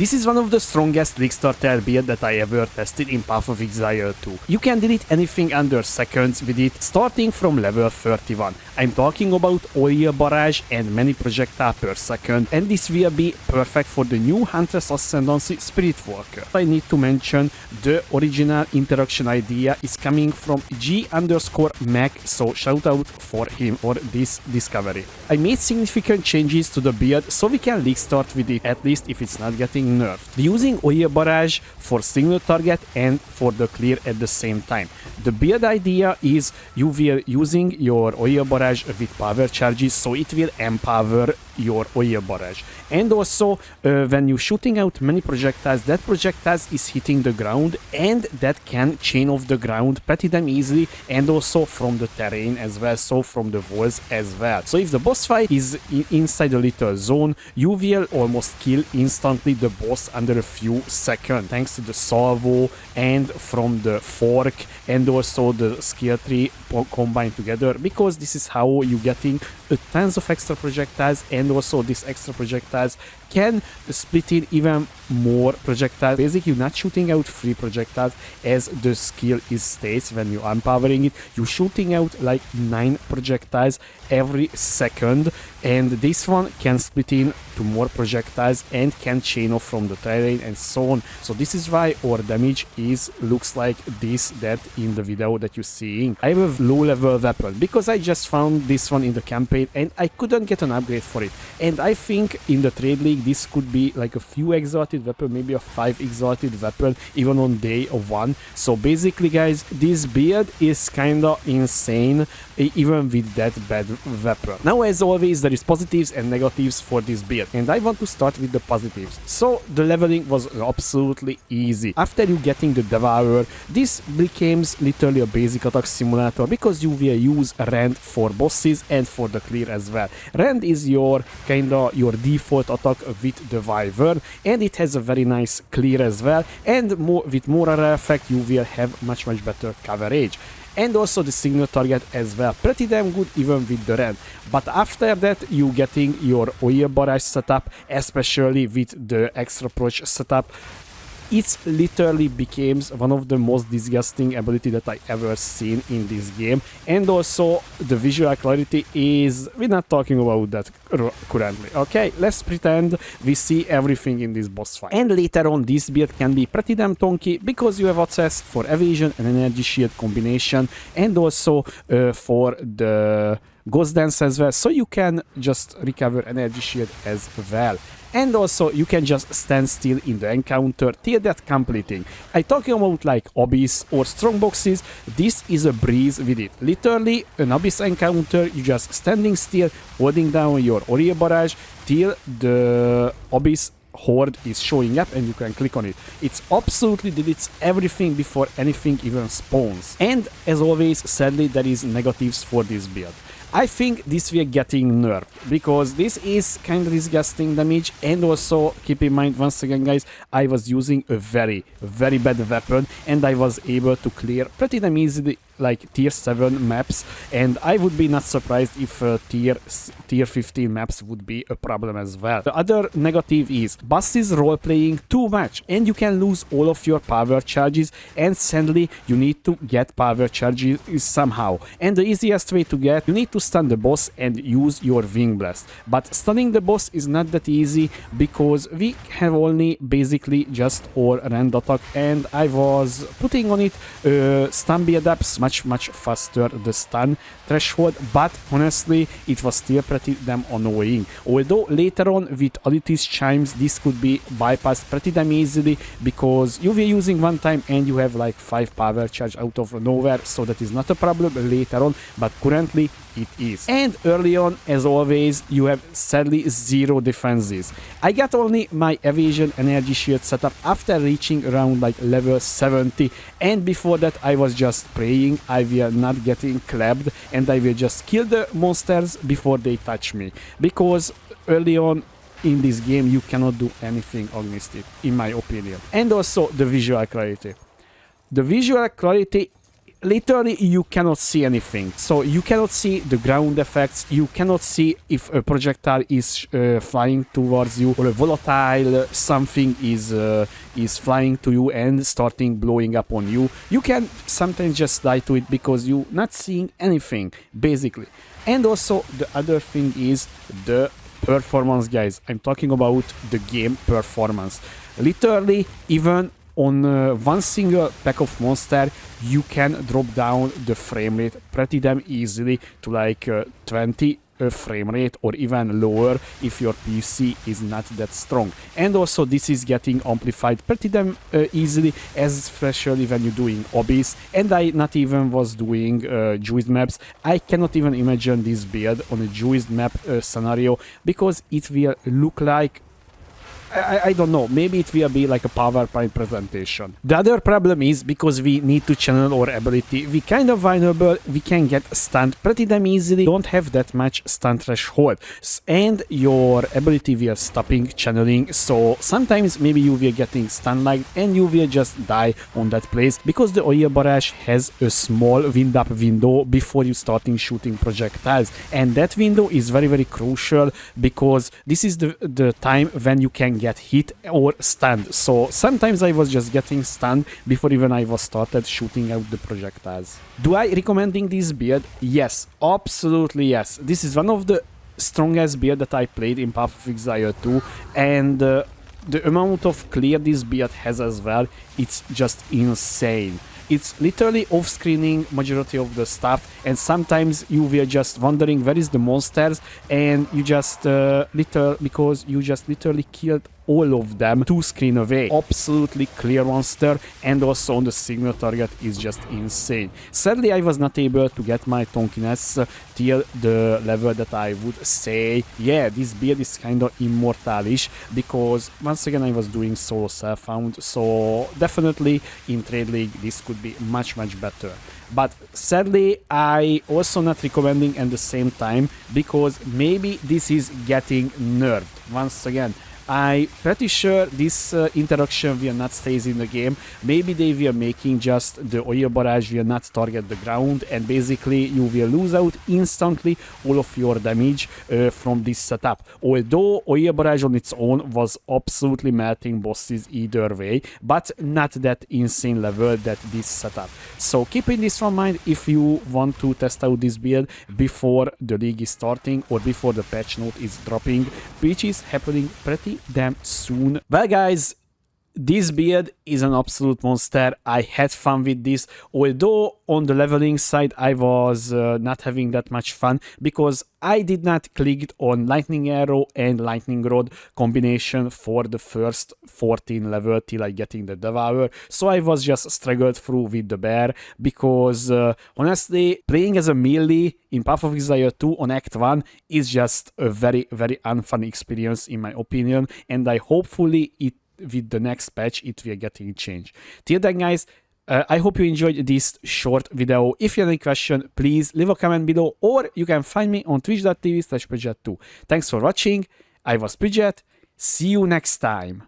This is one of the strongest League Starter build that I ever tested in Path of Exile 2. You can delete anything under seconds with it, starting from level 31. I'm talking about oil barrage and many projectile per second, and this will be perfect for the new Huntress Ascendancy Spirit Walker. I need to mention the original interaction idea is coming from G_Mac, so shout out for him for this discovery. I made significant changes to the build so we can League start with it, at least if it's not getting nerfed. Using oil barrage for single target and for the clear at the same time. The build idea is you will using your oil barrage with power charges, so it will empower your oil barrage. And also when you're shooting out many projectiles, that projectiles is hitting the ground and that can chain off the ground pretty damn easily, and also from the terrain as well, so from the walls as well. So if the boss fight is inside a little zone, you will almost kill instantly the boss under a few seconds thanks to the salvo and from the fork and also the skill tree combined together, because this is how you're getting tons of extra projectiles, and also these extra projectiles can split in even more projectiles. Basically, you're not shooting out 3 projectiles as the skill is states when you're empowering it. You're shooting out like 9 projectiles every second, and this one can split in to more projectiles and can chain off from the terrain and so on. So this is why our damage looks like this, that in the video that you're seeing. I have a low level weapon because I just found this one in the campaign and I couldn't get an upgrade for it, and I think in the trade league this could be like a few exalted weapon, maybe a 5 exalted weapon even on day of 1. So basically guys, this build is kinda insane even with that bad weapon. Now as always, there is positives and negatives for this build, and I want to start with the positives. So the leveling was absolutely easy. After you getting the Devourer, this becomes literally a basic attack simulator because you will use Rend for bosses and for the clear as well. Rend is your your default attack with the Wyvern, and it has a very nice clear as well, and with more array effect you will have much better coverage. And also the signal target as well, pretty damn good even with the Rend. But after that you getting your oil barrage setup, especially with the extra approach setup. It literally becomes one of the most disgusting ability that I ever seen in this game, and also the visual clarity is, we're not talking about that currently, okay? Let's pretend we see everything in this boss fight. And later on this build can be pretty damn tonky because you have access for evasion and energy shield combination, and also for the Ghost Dance as well, so you can just recover energy shield as well. And also you can just stand still in the encounter till that completing. I talking about like Abyss or strong boxes, this is a breeze with it. Literally an Abyss encounter, you just standing still, holding down your oil barrage till the Abyss horde is showing up and you can click on it. It's absolutely deletes everything before anything even spawns. And as always, sadly there is negatives for this build. I think this will getting nerfed because this is kind of disgusting damage, and also keep in mind once again guys, I was using a very bad weapon and I was able to clear pretty damn easily like tier 7 maps, and I would be not surprised if tier 15 maps would be a problem as well. The other negative is bosses role playing too much and you can lose all of your power charges, and sadly you need to get power charges somehow, and the easiest way to get, you need to stun the boss and use your Wing Blast. But stunning the boss is not that easy because we have only basically just our Rend attack, and I was putting on it stun build ups much faster the stun threshold, but honestly it was still pretty damn annoying. Although later on with Alitis Chimes this could be bypassed pretty damn easily because you were using one time and you have like 5 power charge out of nowhere, so that is not a problem later on, but currently it is. And early on, as always, you have sadly 0 defenses. I got only my evasion energy shield setup after reaching around like level 70, and before that I was just praying I will not getting clapped and I will just kill the monsters before they touch me, because early on in this game you cannot do anything against it, in my opinion. And also the visual clarity. The visual clarity literally you cannot see anything. So you cannot see the ground effects, you cannot see if a projectile is flying towards you, or a volatile something is flying to you and starting blowing up on you. You can sometimes just die to it because you're not seeing anything, basically. And also the other thing is the performance, guys. I'm talking about the game performance. Literally, even on one single pack of monster, you can drop down the frame rate pretty damn easily to like 20 frame rate, or even lower if your PC is not that strong. And also this is getting amplified pretty damn easily, especially when you're doing obbies. And I not even was doing juiced maps. I cannot even imagine this build on a juiced map scenario, because it will look like, I don't know, maybe it will be like a PowerPoint presentation. The other problem is, because we need to channel our ability, we kind of vulnerable, we can get stunned pretty damn easily, don't have that much stun threshold, and your ability will stopping channeling, so sometimes maybe you will getting stun like and you will just die on that place, because the oil barrage has a small wind up window before you starting shooting projectiles, and that window is very crucial, because this is the time when you can get hit or stunned. So sometimes I was just getting stunned before even I was started shooting out the projectiles. Do I recommending this build? Yes, absolutely yes. This is one of the strongest build that I played in Path of Exile 2, and the amount of clear this build has as well, it's just insane. It's literally off-screening majority of the stuff, and sometimes you will just wondering where is the monsters, and you just because you just literally killed all of them 2 screen away. Absolutely clear monster, and also on the signal target is just insane. Sadly, I was not able to get my tonkiness till the level that I would say, yeah, this build is kind of immortalish, because once again I was doing solo self-found, so definitely in Trade League this could be much better. But sadly, I also not recommending at the same time, because maybe this is getting nerfed. Once again, I'm pretty sure this interaction will not stays in the game. Maybe they will making just the oil barrage will not target the ground, and basically you will lose out instantly all of your damage from this setup. Although oil barrage on its own was absolutely melting bosses either way, but not that insane level that this setup. So keeping this in mind if you want to test out this build before the league is starting or before the patch note is dropping, which is happening pretty damn soon. Well guys, this build is an absolute monster. I had fun with this, although on the leveling side I was not having that much fun, because I did not click on lightning arrow and lightning rod combination for the first 14 level till I getting the devour, so I was just struggled through with the bear, because honestly playing as a melee in Path of Exile 2 on Act 1 is just a very unfun experience in my opinion, and I hopefully with the next patch it will getting changed. Till then guys, I hope you enjoyed this short video. If you have any question, please leave a comment below, or you can find me on twitch.tv/Pridget2. Thanks for watching. I was Pridget. See you next time.